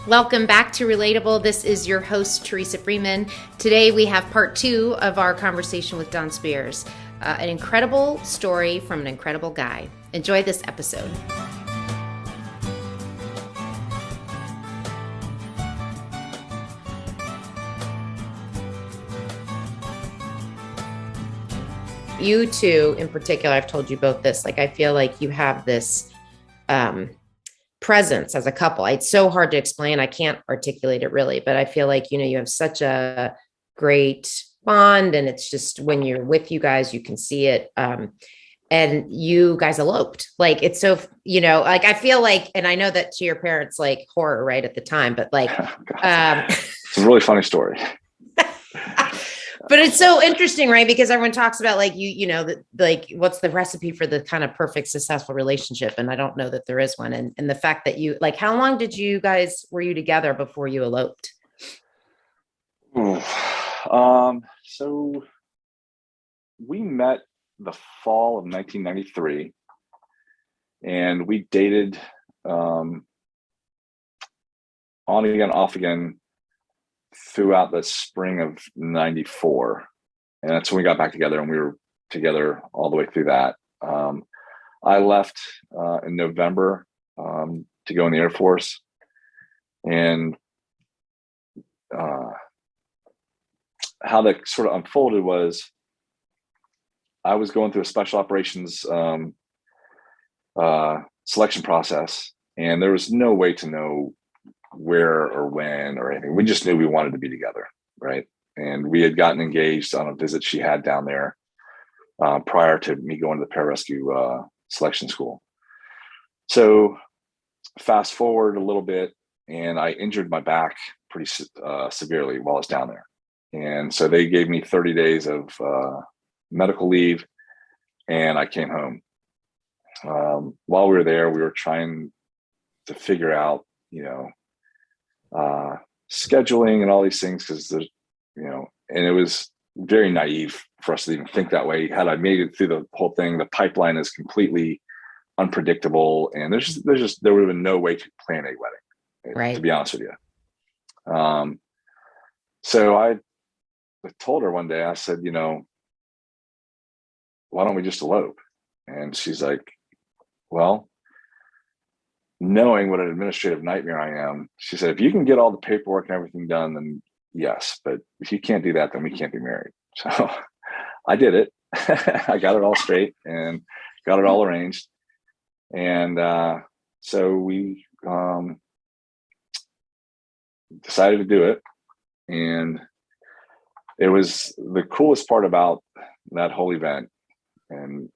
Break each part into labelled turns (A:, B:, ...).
A: Welcome back to Relatable. This is your host, Teresa Freeman. Today we have part 2 of our conversation with Don Spears, an incredible story from an incredible guy. Enjoy this episode. You two in particular, I've told you both this, like I feel like you have this presence as a couple. It's so hard to explain. I can't articulate it really, but I feel like, you have such a great bond, and it's just when you're with you guys, you can see it. And you guys eloped. Like, it's so, like, I feel like, and I know that to your parents, like horror right at the time, but like,
B: it's a really funny story.
A: But it's so interesting, right? Because everyone talks about like, like what's the recipe for the kind of perfect successful relationship? And I don't know that there is one. And the fact that you, like, how long were you together before you eloped?
B: So we met the fall of 1993 and we dated, on again, off again, throughout the spring of 94. And that's when we got back together, and we were together all the way through that. I left in November to go in the Air Force. And how that sort of unfolded was I was going through a special operations selection process, and there was no way to know where or when or anything. We just knew we wanted to be together, right? And we had gotten engaged on a visit she had down there prior to me going to the pararescue selection school. So fast forward a little bit, and I injured my back pretty severely while I was down there. And so they gave me 30 days of medical leave, and I came home. While we were there, we were trying to figure out, scheduling and all these things, because there's, and it was very naive for us to even think that way. Had I made it through the whole thing, the pipeline is completely unpredictable, and there would have been no way to plan a wedding, right? To be honest with you. So I told her one day, I said, why don't we just elope? And she's like, well, knowing what an administrative nightmare I am, she said, if you can get all the paperwork and everything done, then yes. But if you can't do that, then we can't be married. So I did it. I got it all straight and got it all arranged. And so we decided to do it. And it was the coolest part about that whole event. And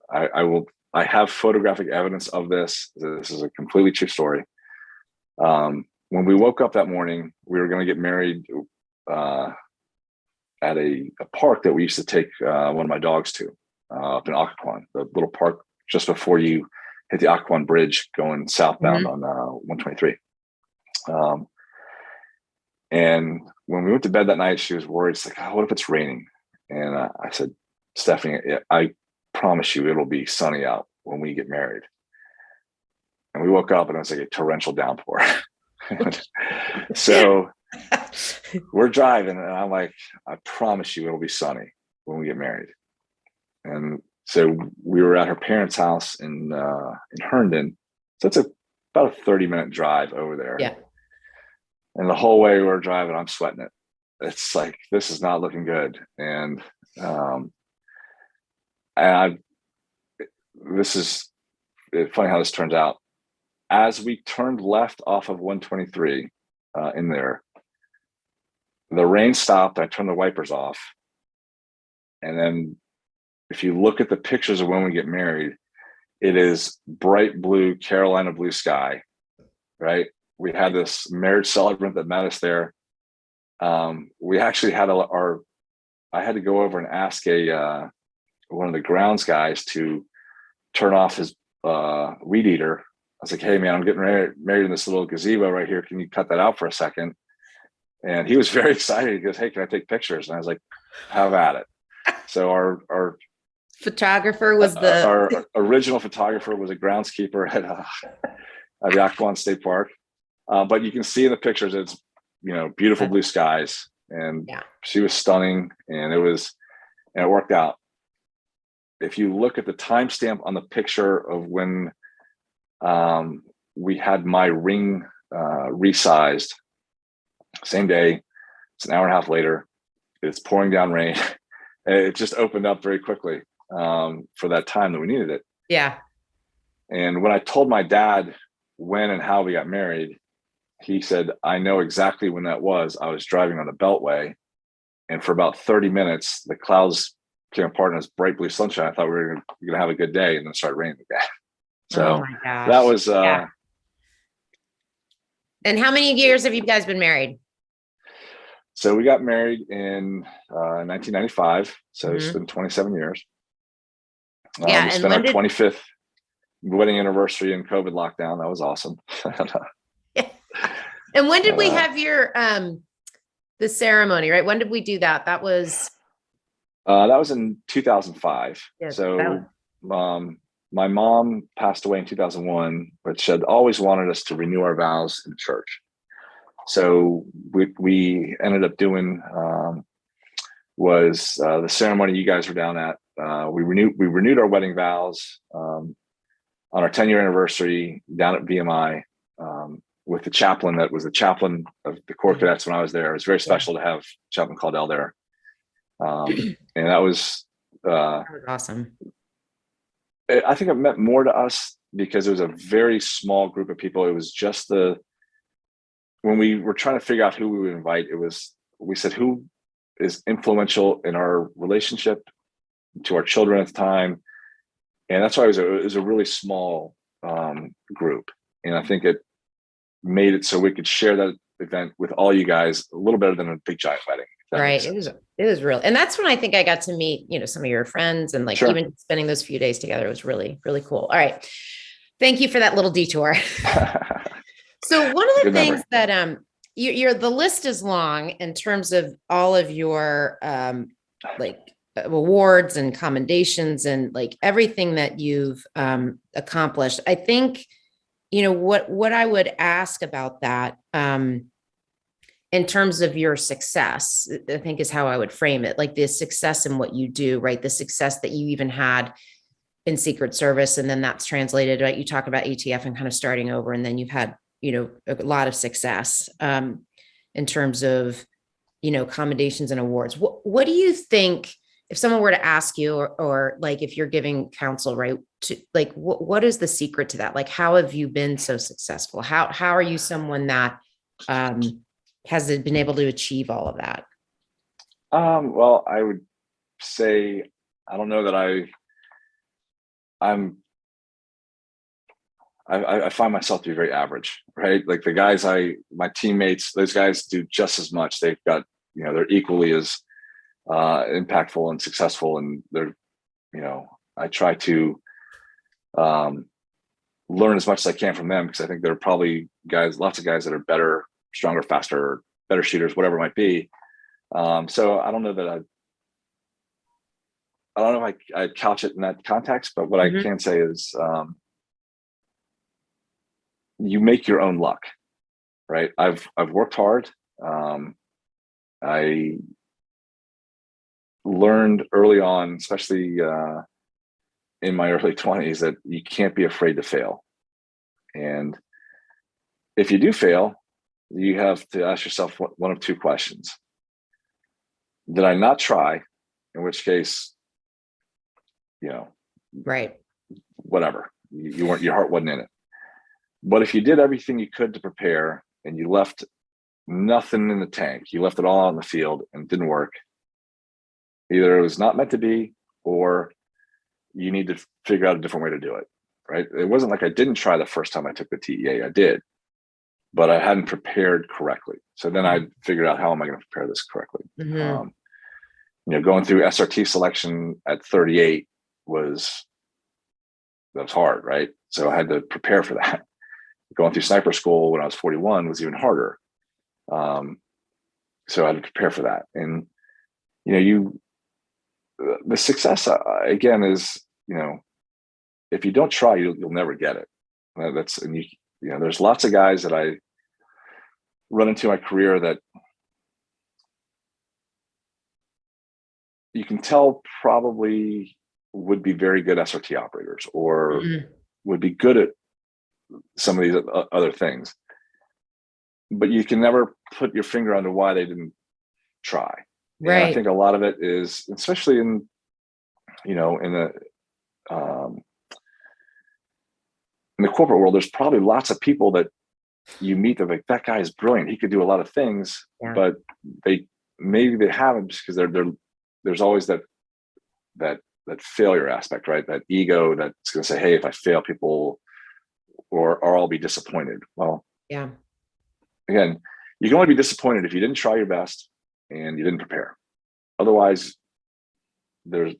B: I have photographic evidence of this. This is a completely true story. When we woke up that morning, we were going to get married at a park that we used to take one of my dogs to up in Occoquan, the little park just before you hit the Occoquan Bridge going southbound on 123. And when we went to bed that night, she was worried. It's like, oh, what if it's raining? And I said, Stephanie, I promise you it'll be sunny out when we get married. And we woke up and it was like a torrential downpour. So we're driving and I'm like, I promise you it'll be sunny when we get married. And so we were at her parents' house in Herndon. So it's about a 30-minute drive over there.
A: Yeah.
B: And the whole way we were driving, I'm sweating it. It's like, this is not looking good. And this is funny how this turns out. As we turned left off of 123 in there, the rain stopped. I turned the wipers off. And then if you look at the pictures of when we get married, it is bright blue, Carolina blue sky, right? We had this marriage celebrant that met us there. We actually had I had to go over and ask one of the grounds guys to turn off his weed eater. I was like, hey man, I'm getting married in this little gazebo right here. Can you cut that out for a second? And he was very excited. He goes, hey, can I take pictures? And I was like, have at it. So our
A: photographer was
B: our original photographer was a groundskeeper at the Occoquan State Park. But you can see in the pictures, it's, beautiful blue skies, and
A: Yeah.
B: she was stunning, and it worked out. If you look at the timestamp on the picture of when we had my ring resized, same day, it's an hour and a half later, it's pouring down rain. It just opened up very quickly for that time that we needed it.
A: Yeah.
B: And when I told my dad when and how we got married, he said, I know exactly when that was. I was driving on the Beltway, and for about 30 minutes, the clouds came apart and it was bright blue sunshine. I thought we were going to have a good day, and then it started raining again. So
A: Oh my gosh.
B: that was,
A: yeah. And how many years have you guys been married?
B: So we got married in 1995. So it's
A: Mhm.
B: been 27 years.
A: Yeah,
B: We
A: and
B: spent
A: when
B: our
A: did-
B: 25th wedding anniversary in COVID lockdown. That was awesome.
A: And when did we have your the ceremony, right? When did we do that? That was
B: in 2005.
A: Yes,
B: So my mom passed away in 2001, but she had always wanted us to renew our vows in church. So we ended up doing was the ceremony you guys were down at. We renewed our wedding vows on our 10-year anniversary down at VMI with the chaplain that was the chaplain of the Corps Cadets when I was there. It was very special to have Chaplain Caudell there. And that was
A: awesome.
B: I think it meant more to us because it was a very small group of people. It was just when we were trying to figure out who we would invite, we said, who is influential in our relationship to our children at the time. And that's why it was a really small group. And I think it made it so we could share that event with all you guys a little better than a big giant wedding.
A: Right. It was real. And that's when I think I got to meet, some of your friends, and like even spending those few days together was really, really cool. All right. Thank you for that little detour. So one of the things that the list is long in terms of all of your awards and commendations and like everything that you've accomplished. I think, what I would ask about that in terms of your success, I think is how I would frame it, like the success in what you do, right? The success that you even had in Secret Service, and then that's translated, right? You talk about ATF and kind of starting over, and then you've had, a lot of success in terms of, commendations and awards. What do you think, if someone were to ask you, or like if you're giving counsel, right, to like, what is the secret to that? Like, how have you been so successful? How are you someone that has been able to achieve all of that?
B: Well, I would say, I don't know that I find myself to be very average, right? Like the guys, my teammates, those guys do just as much. They've got, they're equally as impactful and successful. And they're, I try to learn as much as I can from them, because I think there are probably lots of guys that are better, stronger, faster, better shooters, whatever it might be. So I don't know that I'd couch it in that context, but what I can say is you make your own luck, right? I've worked hard. I learned early on, especially in my early 20s, that you can't be afraid to fail. And if you do fail, you have to ask yourself one of two questions. Did I not try? In which case,
A: right,
B: whatever, you weren't, your heart wasn't in it. But if you did everything you could to prepare and you left nothing in the tank, you left it all on the field and it didn't work, either it was not meant to be, or you need to figure out a different way to do it, right? It wasn't like I didn't try the first time I took the TEA. I did, but I hadn't prepared correctly. So then I figured out, how am I going to prepare this correctly? Going through SRT selection at 38 was hard, right? So I had to prepare for that. Going through sniper school when I was 41 was even harder. So I had to prepare for that. And, the success again is, if you don't try, you'll never get it. There's lots of guys that run into my career that you can tell probably would be very good SRT operators or would be good at some of these other things, but you can never put your finger on why they didn't try.
A: Right.
B: And I think a lot of it is, especially in, you know, in the corporate world, there's probably lots of people that you meet that like, that guy is brilliant. He could do a lot of things, but maybe they haven't just because there's always that failure aspect, right? That ego that's going to say, hey, if I fail, people or I'll be disappointed. Well, again, you can only be disappointed if you didn't try your best and you didn't prepare. Otherwise, there's,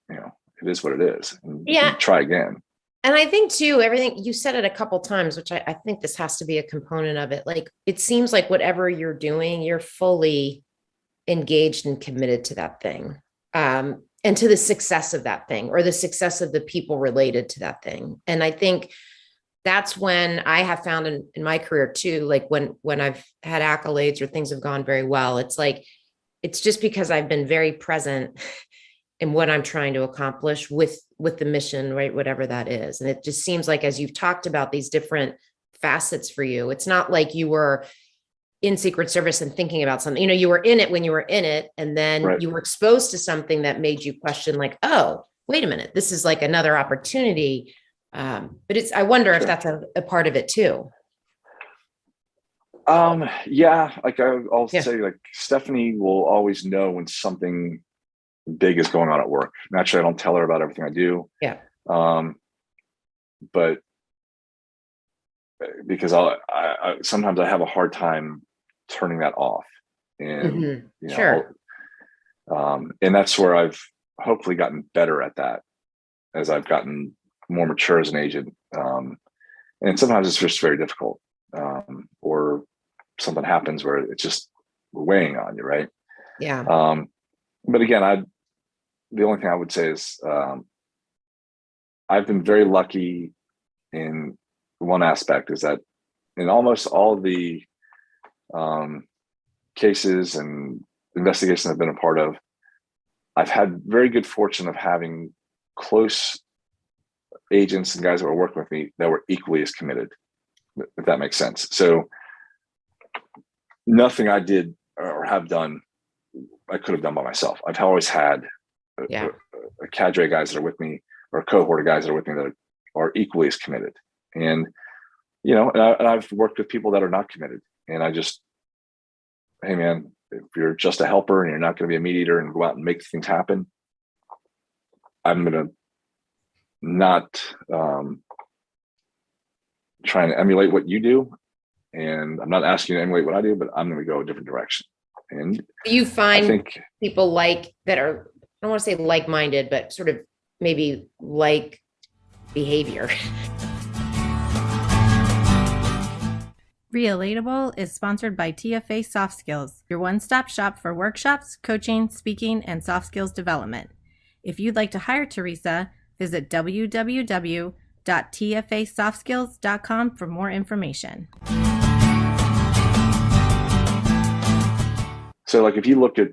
B: you know, it is what it is. And you can try again.
A: And I think too, everything you said it a couple times, which I think this has to be a component of it. Like, it seems like whatever you're doing, you're fully engaged and committed to that thing. And to the success of that thing or the success of the people related to that thing. And I think that's when I have found in my career too, like when I've had accolades or things have gone very well, it's like, it's just because I've been very present in what I'm trying to accomplish with the mission, right? Whatever that is. And it just seems like, as you've talked about these different facets for you, it's not like you were in Secret Service and thinking about something, you know, you were in it when you were in it. And then you were exposed to something that made you question like, oh, wait a minute, this is like another opportunity. But I wonder if that's a part of it too.
B: Yeah. Like I'll say like Stephanie will always know when something big is going on at work. Naturally, I don't tell her about everything I do.
A: Yeah.
B: But because I sometimes I have a hard time turning that off, and you know, and that's where I've hopefully gotten better at that as I've gotten more mature as an agent. And sometimes it's just very difficult, or something happens where it's just weighing on you, right?
A: Yeah.
B: But again, the only thing I would say is I've been very lucky in one aspect, is that in almost all of the cases and investigations I've been a part of, I've had very good fortune of having close agents and guys that were working with me that were equally as committed, if that makes sense. So nothing I did or have done, I could have done by myself. I've always had a cadre of guys that are with me, or a cohort of guys that are with me that are equally as committed. And, you know, and I've worked with people that are not committed. And I just, hey man, if you're just a helper and you're not going to be a meat eater and go out and make things happen, I'm going to not try and emulate what you do. And I'm not asking you to emulate what I do, but I'm going to go a different direction. And
A: do you find people like that are, I don't want to say like-minded, but sort of maybe like behavior?
C: REAL-ATABLE is sponsored by TFA Soft Skills, your one-stop shop for workshops, coaching, speaking, and soft skills development. If you'd like to hire Teresa, visit www.tfasoftskills.com for more information.
B: So like, if you look at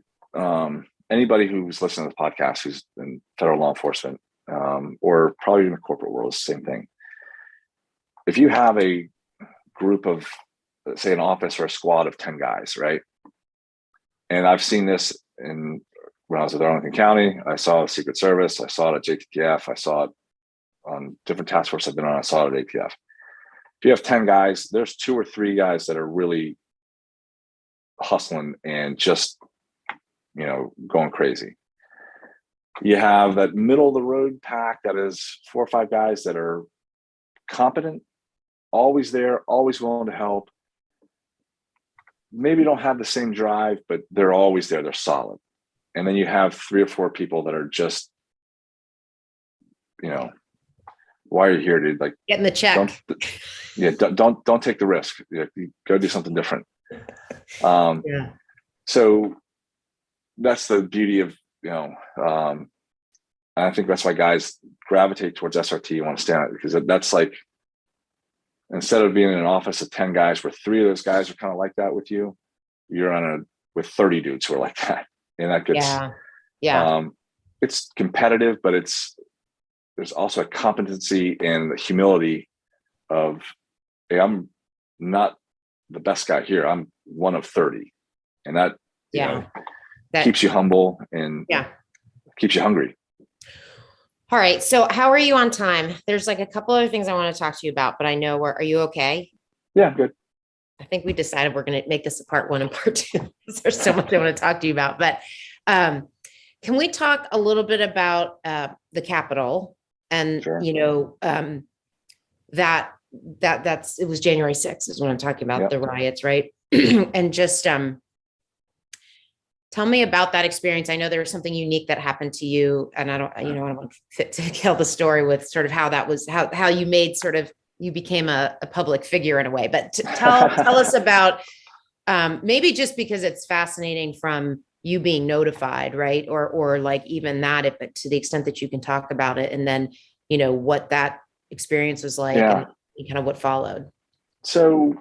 B: anybody who's listening to the podcast who's in federal law enforcement, or probably in the corporate world, it's the same thing. If you have a group of, let's say, an office or a squad of 10 guys, right? And I've seen this when I was at Arlington County. I saw it at Secret Service. I saw it at JTTF. I saw it on different task forces I've been on. I saw it at ATF. If you have 10 guys, there's 2 or 3 guys that are really hustling and just, you know, going crazy. You have that middle of the road pack that is 4 or 5 guys that are competent, always there, always willing to help. Maybe don't have the same drive, but they're always there. They're solid. And then you have 3 or 4 people that are just, you know, why are you here, dude? Like,
A: getting the check.
B: Don't take the risk. You go do something different. So that's the beauty of, you know, I think that's why guys gravitate towards SRT. You want to stand out, because that's like, instead of being in an office of 10 guys where 3 of those guys are kind of like that with you, you're with 30 dudes who are like that. And that gets, it's competitive, but there's also a competency and the humility of, hey, I'm not the best guy here. I'm one of 30. And that, that keeps you humble and keeps you hungry.
A: All right. So how are you on time? There's like a couple other things I want to talk to you about, but I know are you okay?
B: Yeah, good.
A: I think we decided we're going to make this a part 1 and part 2. There's so much I want to talk to you about, but can we talk a little bit about the Capitol and,
B: sure.
A: That's it was January 6th is what I'm talking about, the riots, right? And just tell me about that experience. I know there was something unique that happened to you, and I don't want to tell the story with sort of how that was, how you made sort of, you became a public figure in a way, but tell us about maybe just because it's fascinating from you being notified, right? Or like even that, if to the extent that you can talk about it, and then, what that experience was like and kind of what followed.
B: So,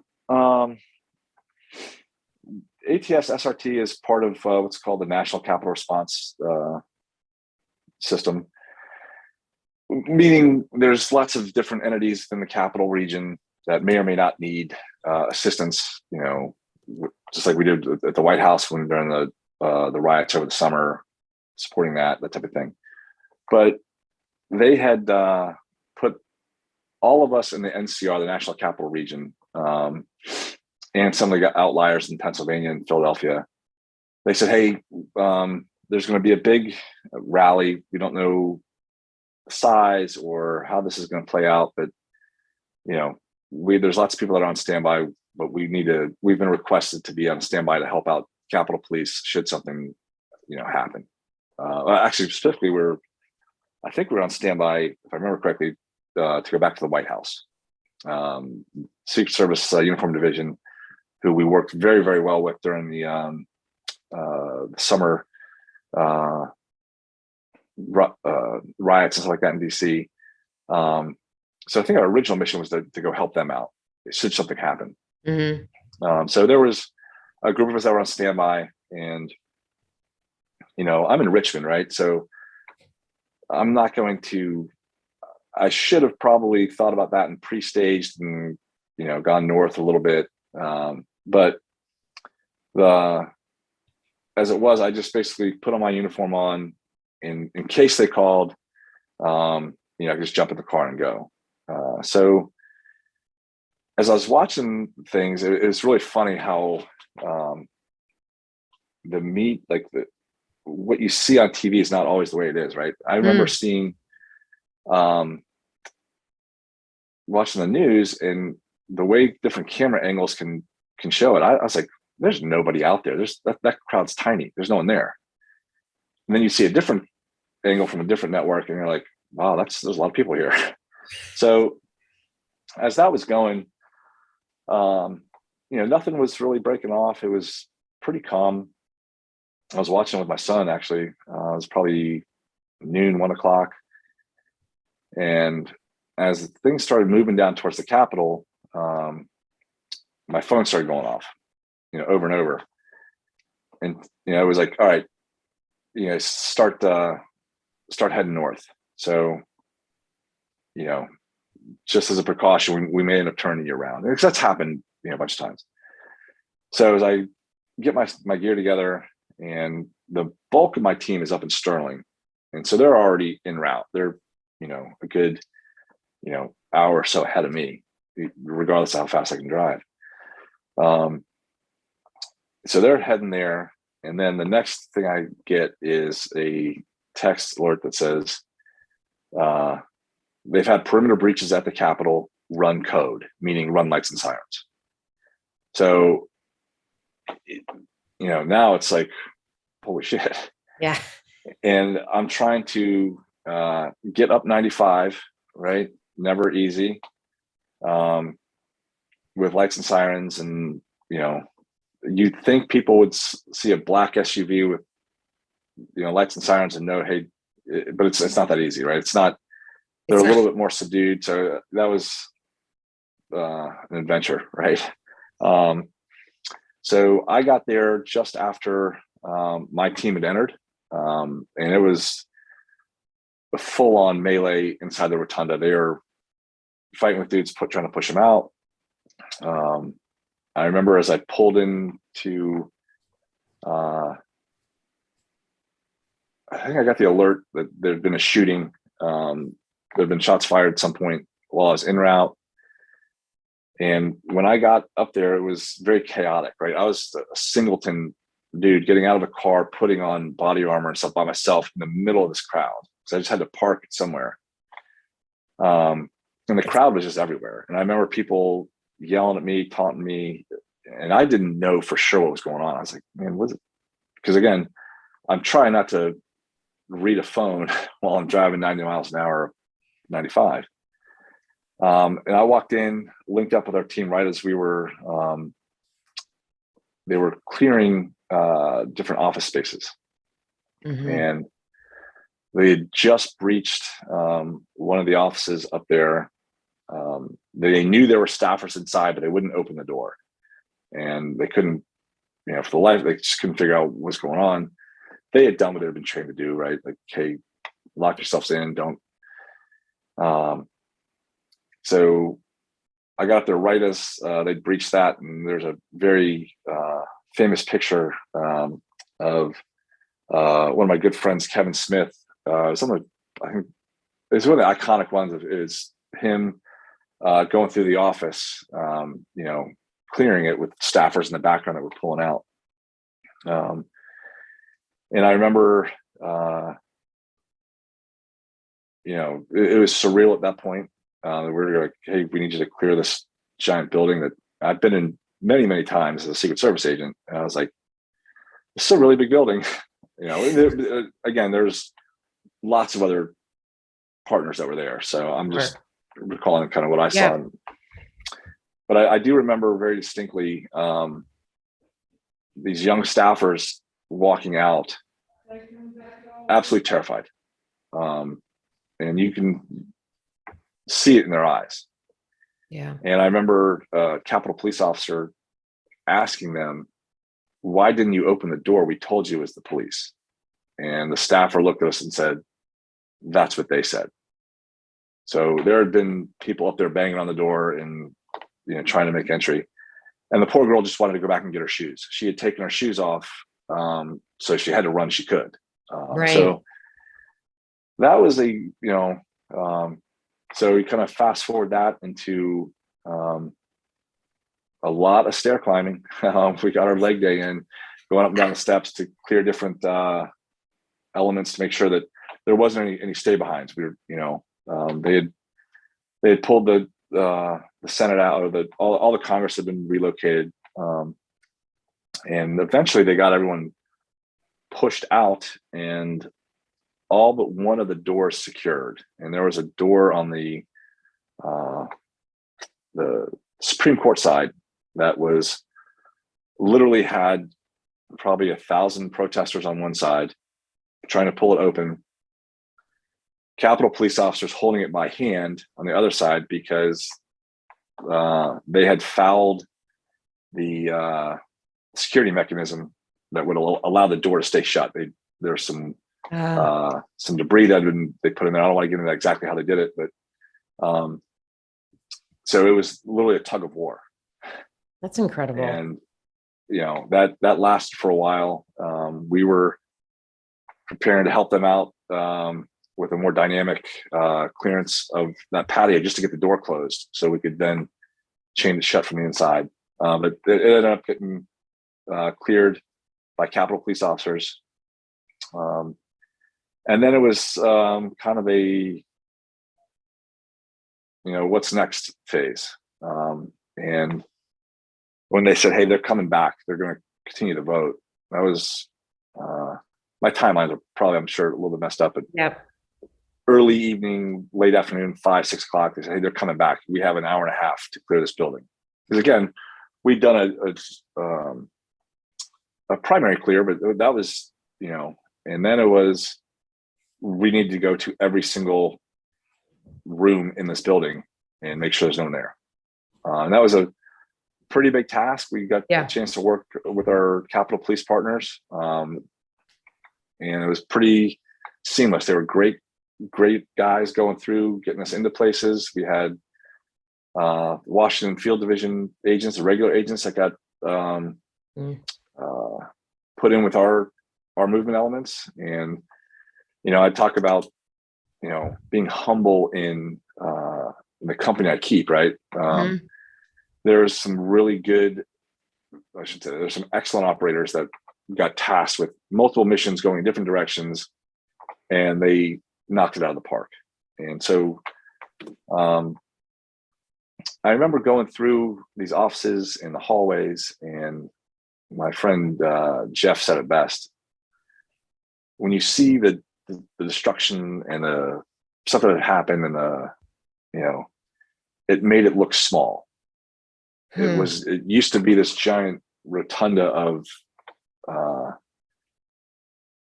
B: ATS SRT is part of what's called the National Capital Response System, meaning there's lots of different entities in the capital region that may or may not need assistance, just like we did at the White House during the riots over the summer, supporting that type of thing. But they had put all of us in the NCR, the National Capital Region, and some of the outliers in Pennsylvania and Philadelphia. They said, hey, there's going to be a big rally. We don't know the size or how this is going to play out, but there's lots of people that are on standby, but we've been requested to be on standby to help out Capitol Police should something, happen. Actually, specifically, I think we're on standby, if I remember correctly, to go back to the White House. Secret Service Uniform Division, who we worked very, very well with during the summer riots and stuff like that in DC. So I think our original mission was to go help them out should something happen.
A: Mm-hmm.
B: So there was a group of us that were on standby, and I'm in Richmond, right? So I'm not going to. I should have probably thought about that and pre-staged and gone north a little bit, but as it was, I just basically put on my uniform on in case they called. I could just jump in the car and go. So as I was watching things, it's really funny how what you see on TV is not always the way it is, right? I remember seeing, watching the news and the way different camera angles can show it. I was like, there's nobody out there. That crowd's tiny. There's no one there. And then you see a different angle from a different network, and you're like, wow, there's a lot of people here. So as that was going, nothing was really breaking off. It was pretty calm. I was watching with my son, actually. It was probably noon, 1 o'clock. And as things started moving down towards the Capitol, my phone started going off, over and over. And, it was like, all right, start heading north. So, just as a precaution, we may end up turning you around. Because that's happened, a bunch of times. So as I get my gear together, and the bulk of my team is up in Sterling. And so they're already en route. They're, a good, hour or so ahead of me, regardless of how fast I can drive. So they're heading there. And then the next thing I get is a text alert that says, they've had perimeter breaches at the Capitol, run code, meaning run lights and sirens. So, now it's like, holy shit.
A: Yeah.
B: And I'm trying to get up 95, right? Never easy. With lights and sirens, and you'd think people would see a black SUV with lights and sirens and know, hey, but it's not that easy, right? They're a little bit more subdued. So that was an adventure, right? So I got there just after my team had entered, and it was a full-on melee inside the rotunda. They were fighting with dudes, trying to push them out. I remember as I pulled into, I think I got the alert that there had been a shooting. There had been shots fired at some point while I was en route. And when I got up there, it was very chaotic, right? I was a singleton dude getting out of a car, putting on body armor and stuff by myself in the middle of this crowd. So I just had to park it somewhere. And the crowd was just everywhere. And I remember people yelling at me, taunting me, and I didn't know for sure what was going on. I was like, man, what's it? Because again, I'm trying not to read a phone while I'm driving 90 miles an hour, 95. And I walked in, linked up with our team right as we were, they were clearing different office spaces.
A: Mm-hmm.
B: And they had just breached one of the offices up there. They knew there were staffers inside, but they wouldn't open the door. And they couldn't, for the life, they just couldn't figure out what's going on. They had done what they had been trained to do, right? Like, hey, lock yourselves in, don't. So I got up there right as they breached that, and there's a very famous picture of one of my good friends, Kevin Smith. I think it's one of the iconic ones. Is him going through the office, clearing it with staffers in the background that were pulling out. And I remember, it was surreal at that point. We were like, hey, we need you to clear this giant building that I've been in many, many times as a Secret Service agent. And I was like, it's a really big building. Again, there's lots of other partners that were there. So I'm just recalling kind of what I saw. But I do remember very distinctly these young staffers walking out, absolutely terrified. And you can see it in their eyes.
A: Yeah.
B: And I remember a Capitol police officer asking them, why didn't you open the door? We told you it was the police. And the staffer looked at us and said, that's what they said. So there had been people up there banging on the door and, trying to make entry. And the poor girl just wanted to go back and get her shoes. She had taken her shoes off. So she had to run, she could.
A: Right.
B: So that was so we kind of fast forward that into a lot of stair climbing. We got our leg day in, going up and down the steps to clear different elements to make sure that there wasn't any stay behinds. We were, they had pulled the Senate out, or all the Congress had been relocated, and eventually they got everyone pushed out, and all but one of the doors secured. And there was a door on the Supreme Court side that was literally had probably 1,000 protesters on one side trying to pull it open. Capitol police officers holding it by hand on the other side because they had fouled the security mechanism that would allow the door to stay shut. There's some debris that they put in there. I don't want to get into exactly how they did it, but so it was literally a tug of war.
A: That's incredible.
B: And that lasted for a while. We were preparing to help them out with a more dynamic clearance of that patio just to get the door closed so we could then chain it shut from the inside. But it ended up getting cleared by Capitol police officers. And then it was kind of a, what's next phase. And when they said, hey, they're coming back, they're going to continue to vote, that was, my timelines are probably, I'm sure, a little bit messed up, but early evening, late afternoon, 5, 6 o'clock, they said, hey, they're coming back. We have an hour and a half to clear this building. Because again, we'd done a primary clear, but that was, and then it was, we need to go to every single room in this building and make sure there's no one there. And that was a pretty big task. We got
A: Yeah.
B: a chance to work with our Capitol Police partners. And it was pretty seamless. They were great guys going through, getting us into places. We had Washington Field Division agents, the regular agents that got put in with our movement elements. And, I talk about, being humble in the company I keep, right? There's some really good, I should say, there's some excellent operators that got tasked with multiple missions going in different directions, and they knocked it out of the park. And so I remember going through these offices and the hallways, and my friend Jeff said it best. When you see the destruction and the stuff that had happened, and it made it look small. It used to be this giant rotunda of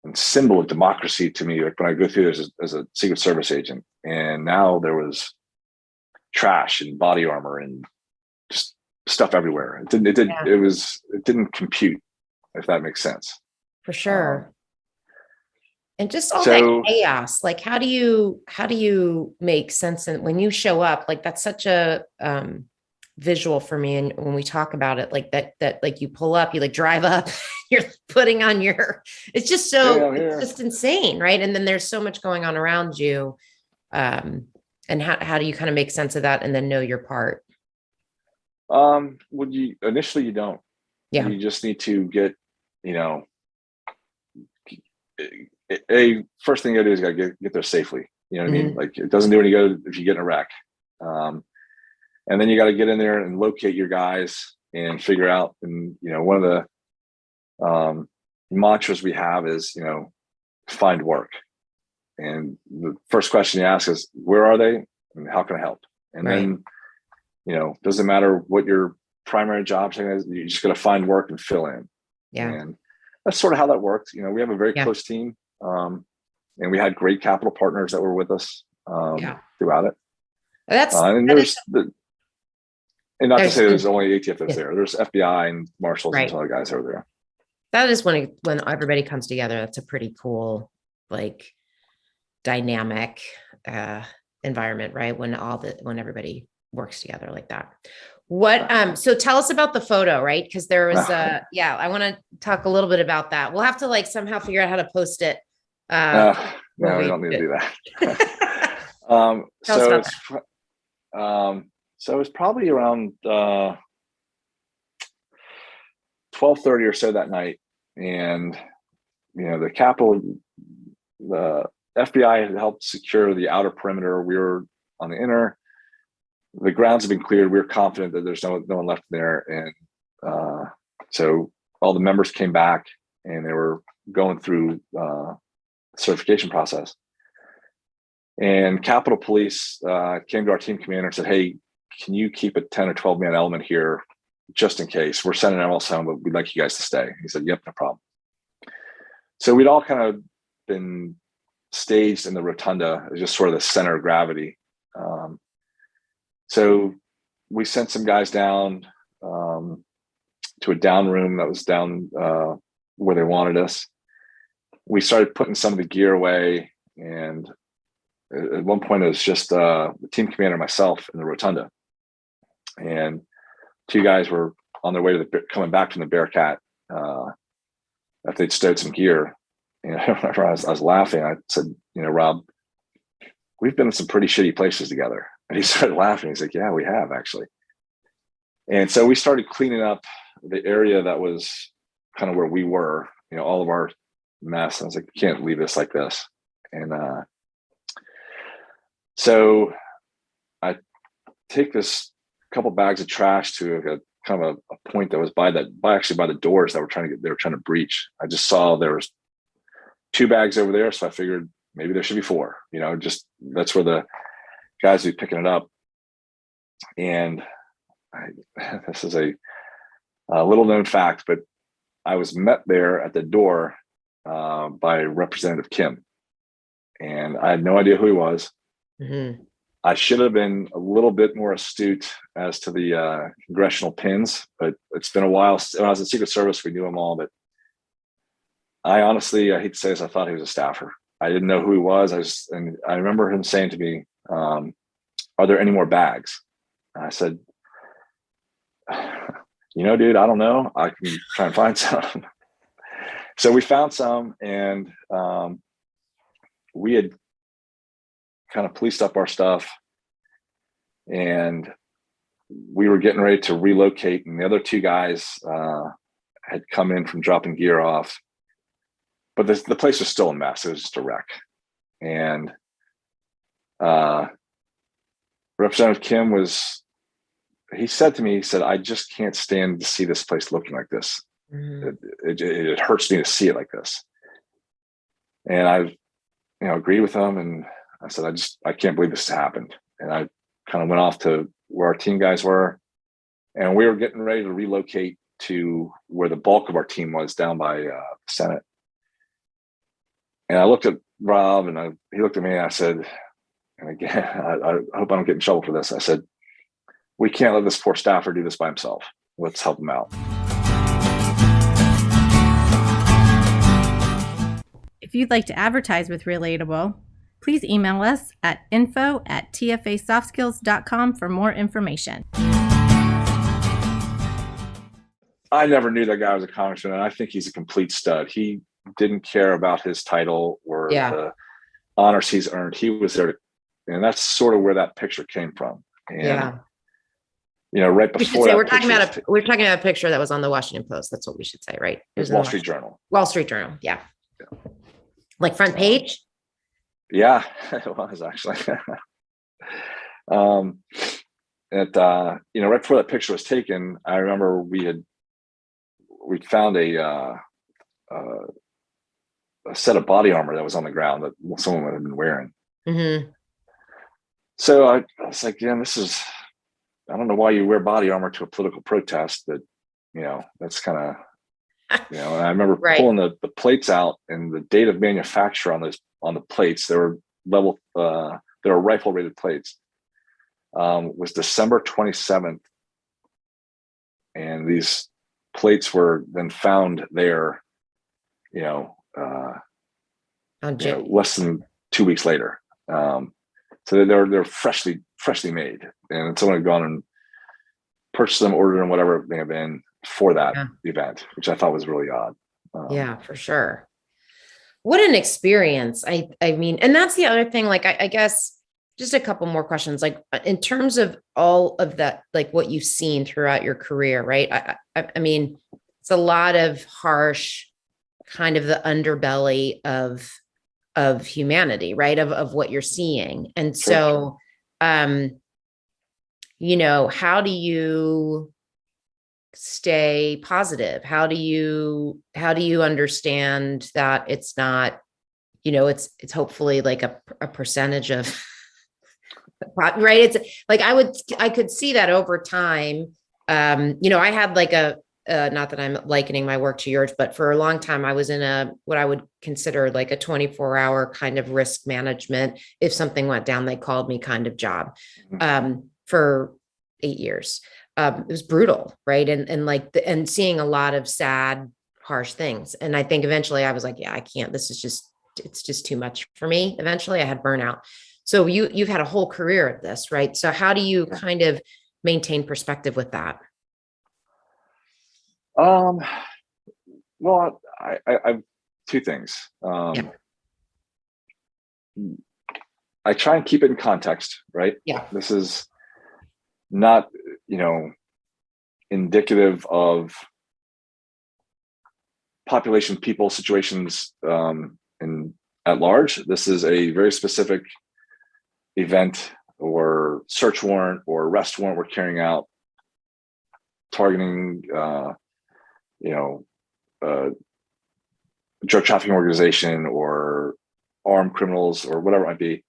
B: and symbol of democracy to me, like when I go through this as a Secret Service agent. And now there was trash and body armor and just stuff everywhere. It didn't compute, if that makes sense.
A: For sure. And just all that chaos, like how do you make sense? And when you show up, like that's such a visual for me. And when we talk about it, like that like you pull up, you like drive up, you're putting on it's just so it's just insane, right? And then there's so much going on around you. And how do you kind of make sense of that and then know your part?
B: Initially you don't. Yeah. You just need to get, first thing you gotta do is you gotta get there safely. You know what I mean? Like it doesn't do any good if you get in a wreck. And then you got to get in there and locate your guys and figure out. And, one of the mantras we have is, find work. And the first question you ask is, where are they and how can I help? And then, doesn't matter what your primary job is, you just got to find work and fill in. Yeah. And that's sort of how that worked. We have a very close team. And we had great capital partners that were with us throughout it. And not to say there's only ATF that's there. There's FBI and marshals and other guys over there.
A: That is when everybody comes together. That's a pretty cool, like, dynamic environment, right? When everybody works together like that. So tell us about the photo, right? Because there was I want to talk a little bit about that. We'll have to like somehow figure out how to post it.
B: No, we don't need to do that. So it was probably around 12:30 or so that night, and the Capitol, the FBI had helped secure the outer perimeter. We were on the inner. The grounds have been cleared. We were confident that there's no one left there, and so all the members came back, and they were going through certification process. And Capitol Police came to our team commander and said, "Hey, can you keep a 10 or 12 man element here just in case? We're sending everyone else home, but we'd like you guys to stay." He said, "Yep, no problem." So we'd all kind of been staged in the rotunda, just sort of the center of gravity. So we sent some guys down to a down room that was down where they wanted us. We started putting some of the gear away, and at one point it was just the team commander and myself in the rotunda, and two guys were on their way to coming back from the Bearcat after they'd stowed some gear. And I remember I was laughing. I said, "Rob, we've been in some pretty shitty places together." And he started laughing. He's like, "Yeah, we have actually." And so we started cleaning up the area that was kind of where we were, all of our mess. And I was like, "We can't leave this like this." And so I take this couple bags of trash to a kind of a point that was by the doors that they were trying to breach. I just saw there was 2 bags over there. So I figured maybe there should be 4, just that's where the guys would be picking it up. And this is a little known fact, but I was met there at the door by Representative Kim, and I had no idea who he was. Mm-hmm. I should have been a little bit more astute as to the congressional pins, but it's been a while. When I was in Secret Service, we knew them all, but I honestly, I hate to say this, I thought he was a staffer. I didn't know who he was. And I remember him saying to me, are there any more bags? And I said, dude, I don't know. I can try and find some. So we found some, and we had kind of policed up our stuff, and we were getting ready to relocate, and the other two guys had come in from dropping gear off, but the place was still a mess. It was just a wreck. And Representative Kim he said to me, he said, I just can't stand to see this place looking like this. Mm-hmm. It hurts me to see it like this. And I agreed with him, and I said, I can't believe this happened. And I kind of went off to where our team guys were, and we were getting ready to relocate to where the bulk of our team was, down by the Senate. And I looked at Rob, and he looked at me, and I said, and again, I hope I don't get in trouble for this. I said, we can't let this poor staffer do this by himself. Let's help him out.
C: If you'd like to advertise with Relatable, please email us at info@tfasoftskills.com for more information.
B: I never knew that guy was a congressman, and I think he's a complete stud. He didn't care about his title or the honors he's earned. He was there, and that's sort of where that picture came from. And, right before
A: we're talking about a picture that was on the Washington Post. That's what we should say, right?
B: It was Wall Street Journal.
A: Wall Street Journal, yeah. Like front page?
B: Yeah, it was actually. Right before that picture was taken, I remember we found a set of body armor that was on the ground that someone had been wearing. Mm-hmm. So I was like, I don't know why you wear body armor to a political protest. That, that's kind of, and I remember pulling the plates out, and the date of manufacture on the plates, they were rifle rated plates, was December 27th. And these plates were then found there, less than 2 weeks later. So they're freshly made, and someone had gone and purchased them, ordered them, whatever it may have been, for that event, which I thought was really odd.
A: Yeah, for sure. What an experience. I mean, and that's the other thing, like, I guess just a couple more questions, like in terms of all of that, like what you've seen throughout your career, right? I mean, it's a lot of harsh, kind of the underbelly of humanity, right? Of what you're seeing. And so, how do you stay positive? How do you understand that it's not, it's hopefully like a percentage of, right? It's like, I could see that over time. I had like not that I'm likening my work to yours, but for a long time, I was in what I would consider like a 24-hour kind of risk management. If something went down, they called me kind of job, for 8 years. It was brutal. Right. And seeing a lot of sad, harsh things. And I think eventually I was like, yeah, I can't, it's just too much for me. Eventually I had burnout. So you've had a whole career at this, right? So how do you kind of maintain perspective with that?
B: Well, I two things. I try and keep it in context, right?
A: Yeah.
B: This is not, indicative of population, people, situations, at large. This is a very specific event or search warrant or arrest warrant we're carrying out, targeting, drug trafficking organization or armed criminals or whatever it might be.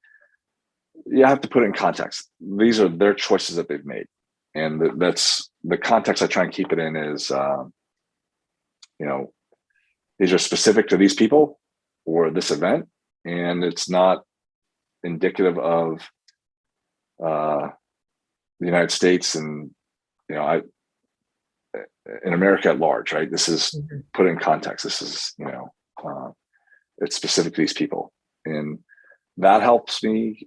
B: You have to put it in context. These are their choices that they've made. And that's the context I try and keep it in is, these are specific to these people or this event, and it's not indicative of the United States and, in America at large, right? This is put in context. This is, it's specific to these people. And that helps me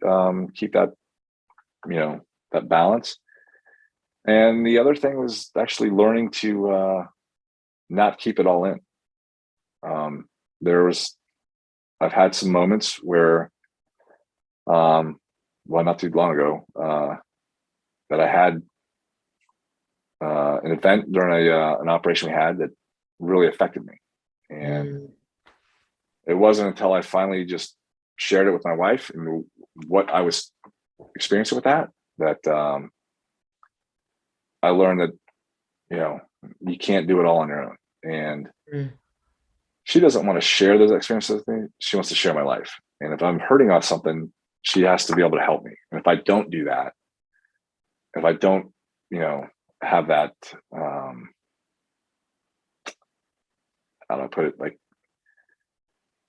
B: keep that, that balance. And the other thing was actually learning to not keep it all in. I've had some moments where, not too long ago, that I had an event during an operation we had that really affected me. And it wasn't until I finally just shared it with my wife and what I was experiencing with that I learned that, you can't do it all on your own. And she doesn't want to share those experiences with me. She wants to share my life. And if I'm hurting on something, she has to be able to help me. And if I don't do that, if I don't, have that, how do I put it? Like,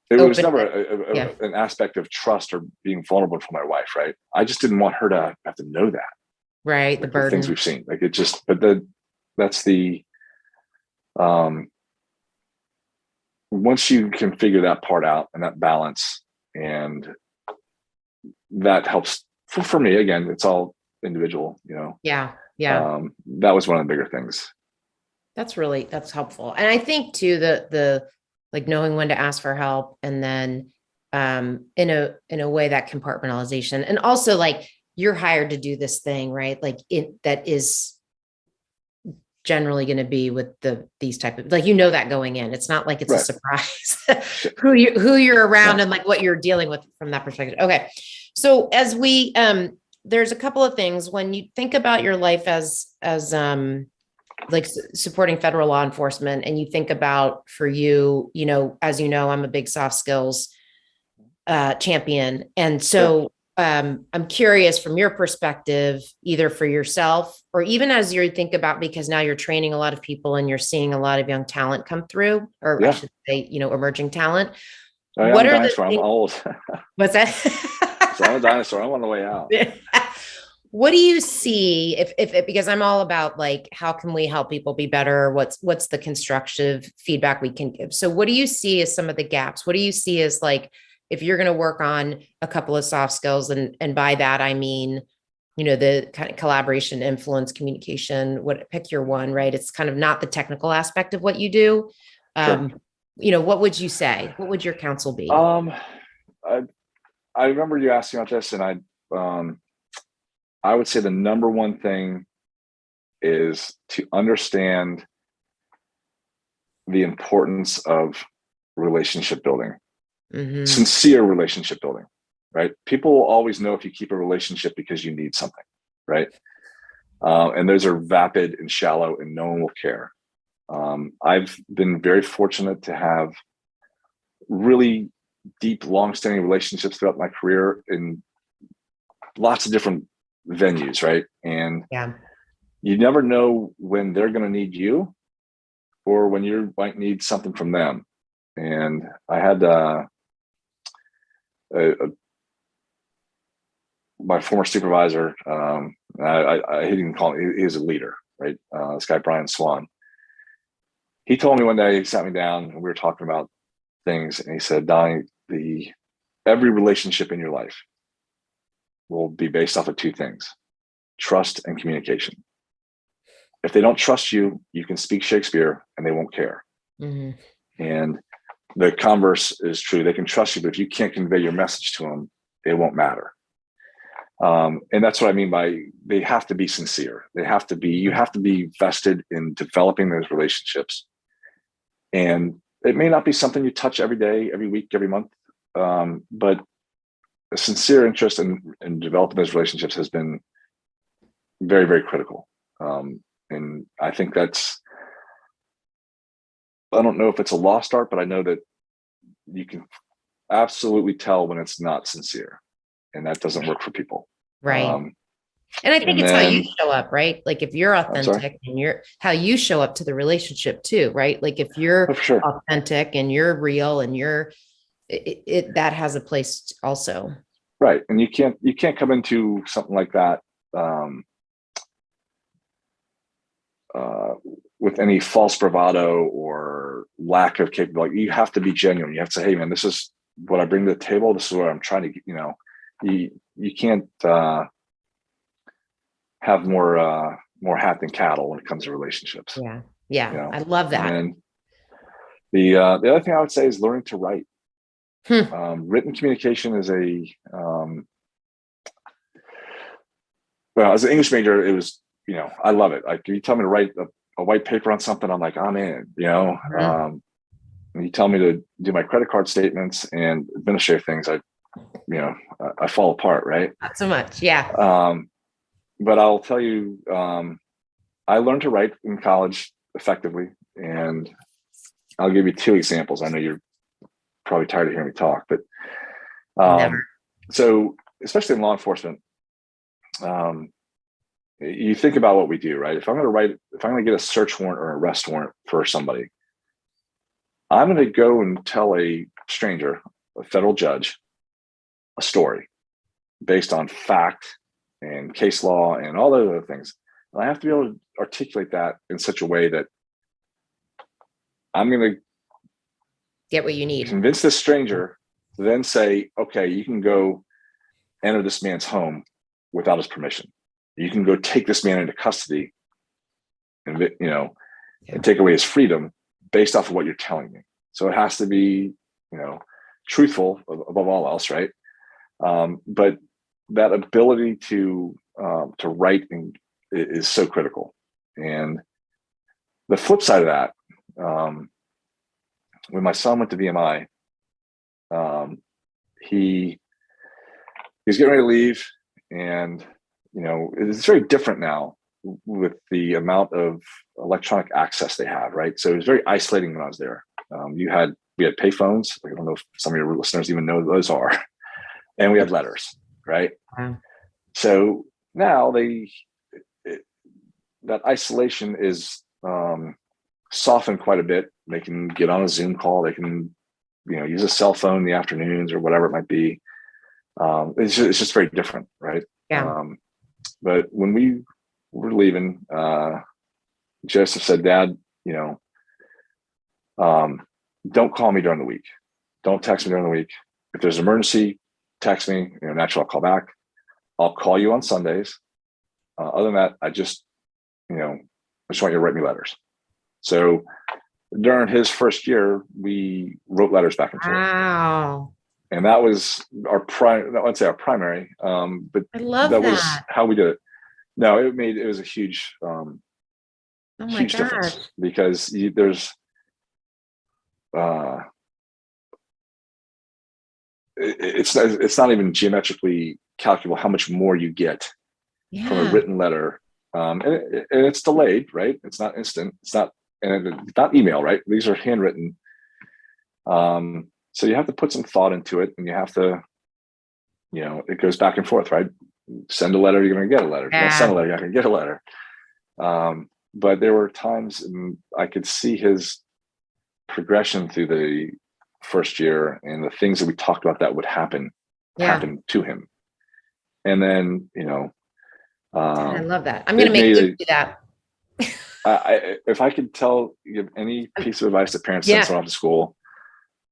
B: it was never an aspect of trust or being vulnerable for my wife, right? I just didn't want her to have to know that.
A: Right.
B: Like
A: the burden.
B: Things we've seen. Like it just, but that's the, once you can figure that part out and that balance, and that helps for me, again, it's all individual,
A: Yeah.
B: That was one of the bigger things.
A: That's helpful. And I think too, the like knowing when to ask for help, and then in a way, that compartmentalization, and also like you're hired to do this thing, right? Like that is generally going to be with these type of, like, that going in, it's not like it's a surprise who you're around and like what you're dealing with from that perspective. Okay. So as we, there's a couple of things when you think about your life as like supporting federal law enforcement, and you think about, for you, as I'm a big soft skills champion. And so I'm curious from your perspective, either for yourself or even as you think about, because now you're training a lot of people and you're seeing a lot of young talent come through, or I should say, emerging talent.
B: What are I'm old.
A: What's that?
B: So I'm a dinosaur. I'm on the way out.
A: What do you see if because I'm all about like, how can we help people be better? What's the constructive feedback we can give? So what do you see as some of the gaps? What do you see as like, if you're going to work on a couple of soft skills, and by that, I mean, the kind of collaboration, influence, communication, pick your one, right? It's kind of not the technical aspect of what you do. What would you say? What would your counsel be?
B: I remember you asking about this, and I would say the number one thing is to understand the importance of relationship building, sincere relationship building, right? People will always know if you keep a relationship because you need something, right? And those are vapid and shallow, and no one will care. I've been very fortunate to have really deep, long-standing relationships throughout my career in lots of different venues, right? And you never know when they're going to need you or when you might need something from them. And I had my former supervisor, I didn't call him, he was a leader, right? This guy, Brian Swan. He told me one day, he sat me down and we were talking about things, and he said, Donnie, every relationship in your life will be based off of two things: trust and communication. If they don't trust you, you can speak Shakespeare and they won't care. And the converse is true. They can trust you, but if you can't convey your message to them, it won't matter. And that's what I mean by they have to be sincere. You have to be vested in developing those relationships. And it may not be something you touch every day, every week, every month, but a sincere interest in developing those relationships has been very, very critical. And I think I don't know if it's a lost art, but I know that you can absolutely tell when it's not sincere, and that doesn't work for people.
A: Right. And I think it's how you show up, right? Like if you're authentic and how you show up to the relationship too, right? Like if you're authentic and you're real and that has a place also.
B: Right. And you can't come into something like that with any false bravado or lack of capability. You have to be genuine. You have to say, hey man, this is what I bring to the table. This is what I'm trying to get, you can't have more hat than cattle when it comes to relationships.
A: Yeah. Yeah. I love that.
B: And the other thing I would say is learning to write. Written communication is well, as an English major, it was, I love it. Like, you tell me to write a white paper on something, I'm like, I'm in, and you tell me to do my credit card statements and administrative things, I fall apart, right?
A: Not so much. Yeah.
B: But I'll tell you, I learned to write in college effectively. And I'll give you 2 examples. I know you're probably tired of hearing me talk, but so especially in law enforcement, you think about what we do, right? If I'm going to get a search warrant or arrest warrant for somebody, I'm going to go and tell a stranger, a federal judge, a story based on fact and case law and all those other things. And I have to be able to articulate that in such a way that I'm going to
A: get what you need.
B: Convince this stranger to then say, okay, you can go enter this man's home without his permission. You can go take this man into custody and, and take away his freedom based off of what you're telling me. So it has to be, truthful above all else, right? But that ability to write is so critical. And the flip side of that, when my son went to VMI, he was getting ready to leave, and it's very different now with the amount of electronic access they have, right? So it was very isolating when I was there. We had pay phones. I don't know if some of your listeners even know what those are, and we had letters, right?
A: Wow.
B: So now that isolation is softened quite a bit. They can get on a Zoom call. They can, use a cell phone in the afternoons or whatever it might be. It's just very different, right?
A: Yeah.
B: But when we were leaving, Joseph said, Dad, don't call me during the week. Don't text me during the week. If there's an emergency, text me. Naturally, I'll call back. I'll call you on Sundays. Other than that, I just want you to write me letters. So during his first year, we wrote letters back and forth.
A: Wow.
B: And that was I'd say our primary, but
A: I love
B: that was how we did it. No, it was a huge, huge difference, because there's, it's not even geometrically calculable how much more you get from a written letter. And it's delayed, right? It's not instant. It's not email, right? These are handwritten. So you have to put some thought into it, and you have to, it goes back and forth, right? Send a letter, you're going to get a letter.
A: Yeah.
B: Don't send a letter, you're not going to get a letter. But there were times, and I could see his progression through the first year, and the things that we talked about that would happen to him. And then,
A: I love that. I'm going to make you do that.
B: If I could give any piece of advice to parents send someone off to school,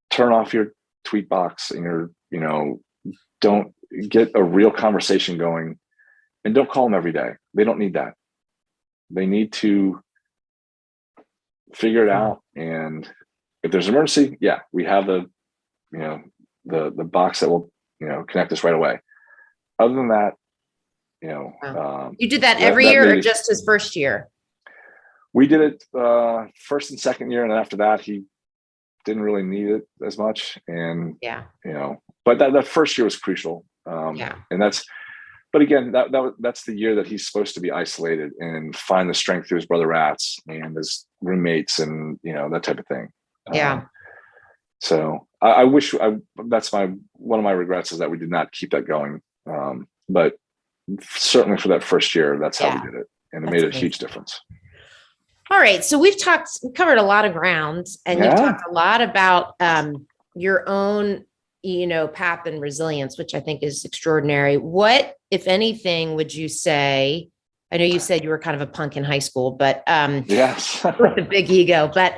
B: turn off your tweet box and don't get a real conversation going, and don't call them every day. They don't need that. They need to figure it out. And if there's an emergency, we have the box that will, connect us right away. Other than that,
A: you did that every year, or just his first year?
B: We did it first and second year, and then after that, he didn't really need it as much. And but that first year was crucial. And but again, that's the year that he's supposed to be isolated and find the strength through his brother rats and his roommates and that type of thing. So I wish that's one of my regrets, is that we did not keep that going. But certainly for that first year, that's how we did it, and it made a huge difference.
A: All right. So we've covered a lot of ground, and you've talked a lot about your own pap and resilience, which I think is extraordinary. What, if anything, would you say? I know you said you were kind of a punk in high school, but
B: Yes.
A: with a big ego. But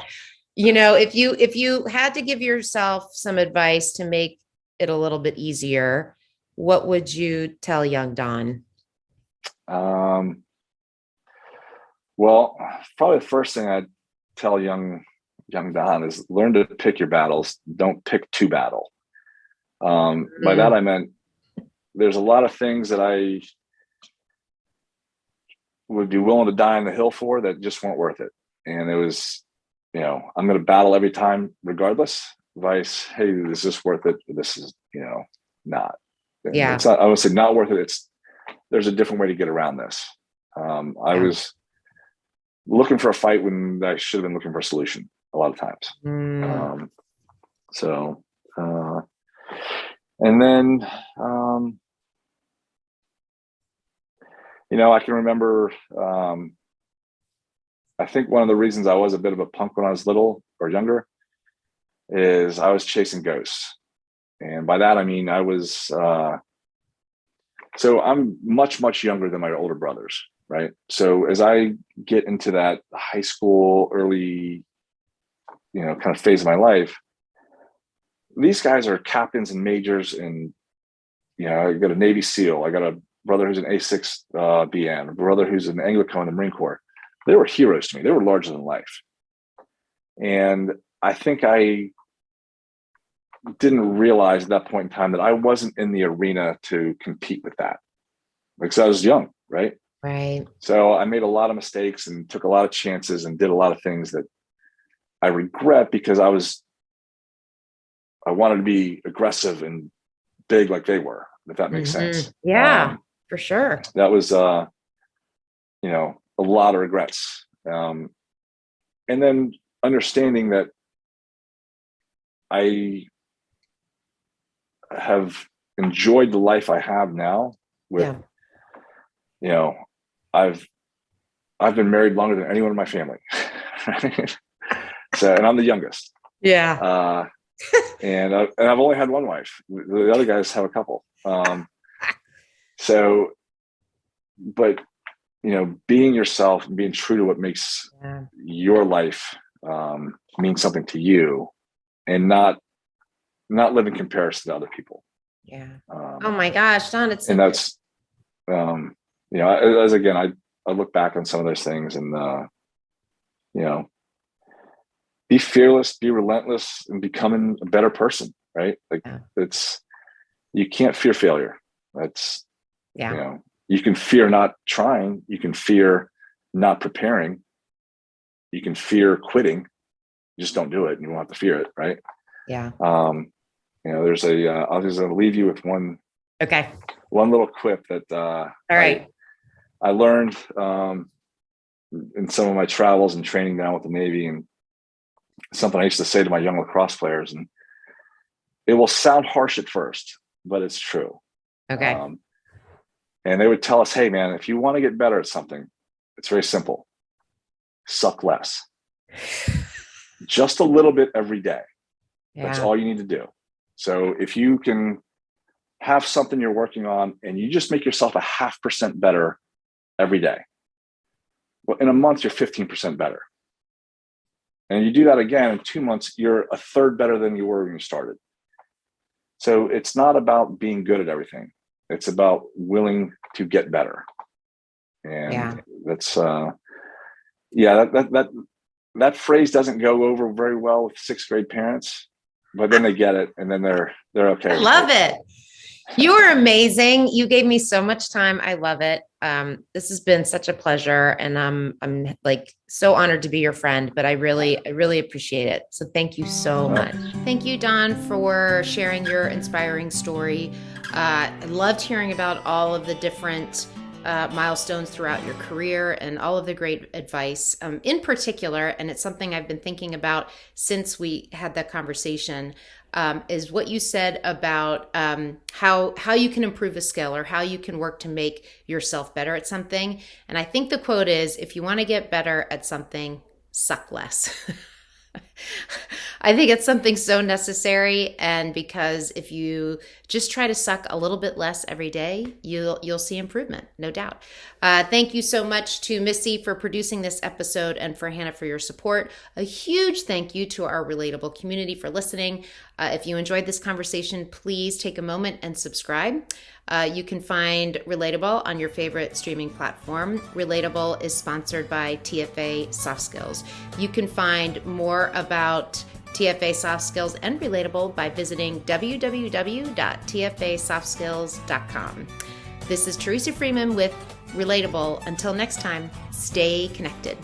A: if you had to give yourself some advice to make it a little bit easier, what would you tell young Don?
B: Well, probably the first thing I'd tell young Don is learn to pick your battles. Don't pick to battle. By that I meant there's a lot of things that I would be willing to die on the hill for that just weren't worth it. And it was, I'm going to battle every time regardless. Vice, hey, is this worth it? This is, not. And
A: Yeah.
B: it's not, I would say not worth it. There's a different way to get around this. I was looking for a fight when I should have been looking for a solution a lot of times. And then, I can remember, I think one of the reasons I was a bit of a punk when I was little or younger is I was chasing ghosts. And by that, I mean, I was, so I'm much, much younger than my older brothers, right? So as I get into that high school, early, kind of phase of my life, these guys are captains and majors, and, I got a Navy SEAL. I got a brother who's an A6 BN, a brother who's an Anglican in the Marine Corps. They were heroes to me. They were larger than life. And I think I didn't realize at that point in time that I wasn't in the arena to compete with that, because I was young, right?
A: Right.
B: So I made a lot of mistakes and took a lot of chances and did a lot of things that I regret because I wanted to be aggressive and big like they were, if that makes sense.
A: Yeah, for sure.
B: That was, a lot of regrets. And then understanding that I have enjoyed the life I have now with, I've been married longer than anyone in my family. Right? So, and I'm the youngest.
A: Yeah.
B: And I've only had one wife. The other guys have a couple. But being yourself and being true to what makes your life mean something to you, and not live in comparison to other people.
A: Yeah. Oh my gosh, Don, it's
B: and that's as again, I look back on some of those things and be fearless, be relentless, and becoming a better person, right? Like you can't fear failure. That's you can fear not trying, you can fear not preparing, you can fear quitting. You just don't do it and you won't have to fear it, right?
A: Yeah.
B: There's I was going to leave you with one little quip that all
A: right.
B: I learned in some of my travels and training down with the Navy, and something I used to say to my young lacrosse players, and it will sound harsh at first, but it's true.
A: Okay.
B: And they would tell us, hey man, if you want to get better at something, it's very simple. Suck less. Just a little bit every day. Yeah. That's all you need to do. So if you can have something you're working on and you just make yourself 0.5% better every day, well, in a month, you're 15% better. And you do that again in 2 months, you're 1/3 better than you were when you started. So it's not about being good at everything. It's about willing to get better. And that's, that phrase doesn't go over very well with 6th grade parents, but then they get it and then they're okay.
A: I love it. You are amazing. You gave me so much time. I love it. This has been such a pleasure, and I'm like so honored to be your friend, but I really appreciate it. So thank you so much. Thank you, Don, for sharing your inspiring story. I loved hearing about all of the different milestones throughout your career and all of the great advice in particular. And it's something I've been thinking about since we had that conversation, is what you said about how you can improve a skill or how you can work to make yourself better at something. And I think the quote is, if you want to get better at something, suck less. I think it's something so necessary, and because if you just try to suck a little bit less every day, you'll see improvement, no doubt. Thank you so much to Missy for producing this episode, and for Hannah for your support. A huge thank you to our Relatable community for listening. If you enjoyed this conversation, please take a moment and subscribe. You can find Relatable on your favorite streaming platform. Relatable is sponsored by TFA Soft Skills. You can find more about TFA Soft Skills and Relatable by visiting www.tfasoftskills.com. This is Teresa Freeman with Relatable. Until next time, stay connected.